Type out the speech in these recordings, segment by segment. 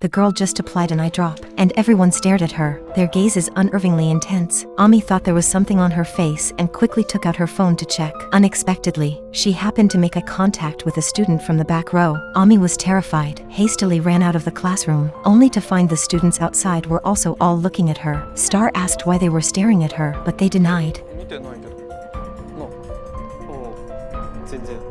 The girl just applied an eye drop, and everyone stared at her, their gazes unnervingly intense. Ami thought there was something on her face and quickly took out her phone to check. Unexpectedly, she happened to make eye contact with a student from the back row. Ami was terrified, hastily ran out of the classroom, only to find the students outside were also all looking at her. Star asked why they were staring at her, but they denied.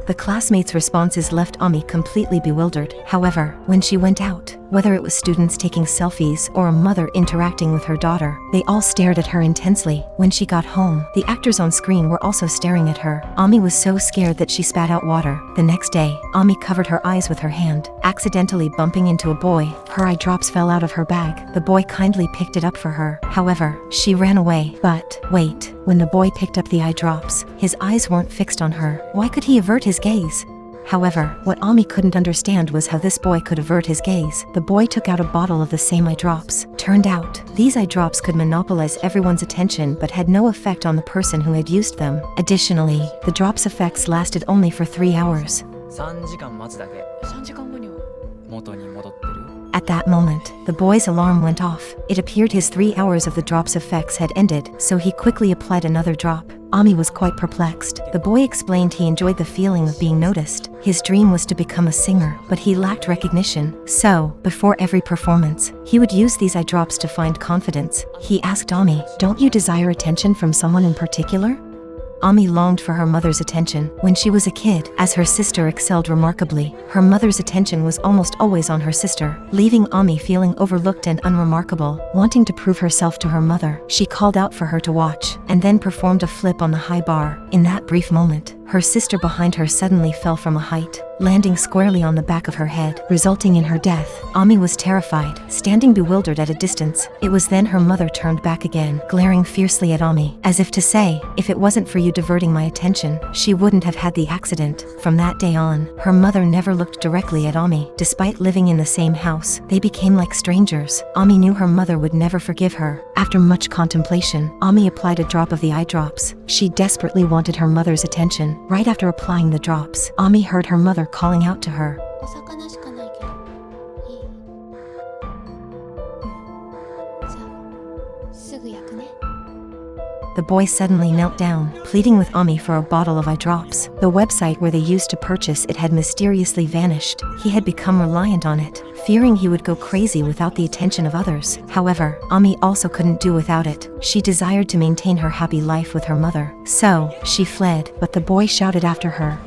The classmates' responses left Ami completely bewildered. However, when she went out, whether it was students taking selfies or a mother interacting with her daughter, they all stared at her intensely. When she got home, the actors on screen were also staring at her. Ami was so scared that she spat out water. The next day, Ami covered her eyes with her hand, accidentally bumping into a boy. Her eye drops fell out of her bag. The boy kindly picked it up for her. However, she ran away. But, wait, when the boy picked up the eye drops, his eyes weren't fixed on her. Why could he avert his gaze? However, what Ami couldn't understand was how this boy could avert his gaze. The boy took out a bottle of the same eye drops. Turned out, these eye drops could monopolize everyone's attention but had no effect on the person who had used them. Additionally, the drops' effects lasted only for 3 hours. 3時間待つだけ。3時間後には元に戻ってる。 At that moment, the boy's alarm went off. It appeared his 3 hours of the drop's effects had ended, so he quickly applied another drop. Ami was quite perplexed. The boy explained he enjoyed the feeling of being noticed. His dream was to become a singer, but he lacked recognition. So, before every performance, he would use these eye drops to find confidence. He asked Ami, "Don't you desire attention from someone in particular?" Ami longed for her mother's attention. When she was a kid, as her sister excelled remarkably, her mother's attention was almost always on her sister, leaving Ami feeling overlooked and unremarkable. Wanting to prove herself to her mother, she called out for her to watch, and then performed a flip on the high bar. In that brief moment, her sister behind her suddenly fell from a height, landing squarely on the back of her head, resulting in her death. Ami was terrified, standing bewildered at a distance. It was then her mother turned back again, glaring fiercely at Ami, as if to say, "If it wasn't for you diverting my attention, she wouldn't have had the accident." From that day on, her mother never looked directly at Ami. Despite living in the same house, they became like strangers. Ami knew her mother would never forgive her. After much contemplation, Ami applied a drop of the eye drops. She desperately wanted her mother's attention. Right after applying the drops, Ami heard her mother calling out to her. The boy suddenly knelt down, pleading with Ami for a bottle of eye drops. The website where they used to purchase it had mysteriously vanished. He had become reliant on it, fearing he would go crazy without the attention of others. However, Ami also couldn't do without it. She desired to maintain her happy life with her mother. So, she fled, but the boy shouted after her.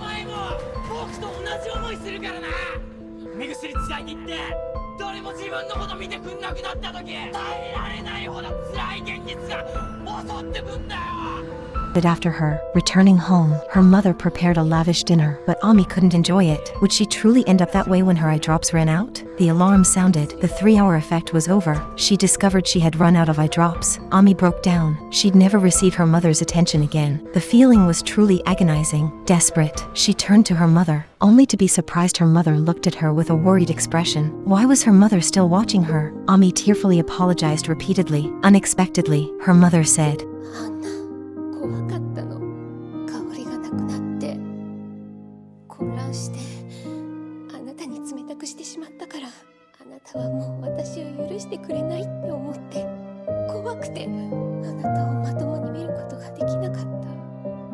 After her, returning home, her mother prepared a lavish dinner, but Ami couldn't enjoy it. Would she truly end up that way when her eye drops ran out? The alarm sounded. The 3-hour effect was over. She discovered she had run out of eye drops. Ami broke down. She'd never receive her mother's attention again. The feeling was truly agonizing. Desperate, she turned to her mother, only to be surprised her mother looked at her with a worried expression. Why was her mother still watching her? Ami tearfully apologized repeatedly. Unexpectedly, her mother said,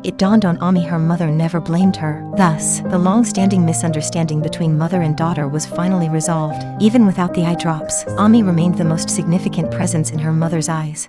It dawned on Ami her mother never blamed her. Thus, the long-standing misunderstanding between mother and daughter was finally resolved. Even without the eye drops, Ami remained the most significant presence in her mother's eyes.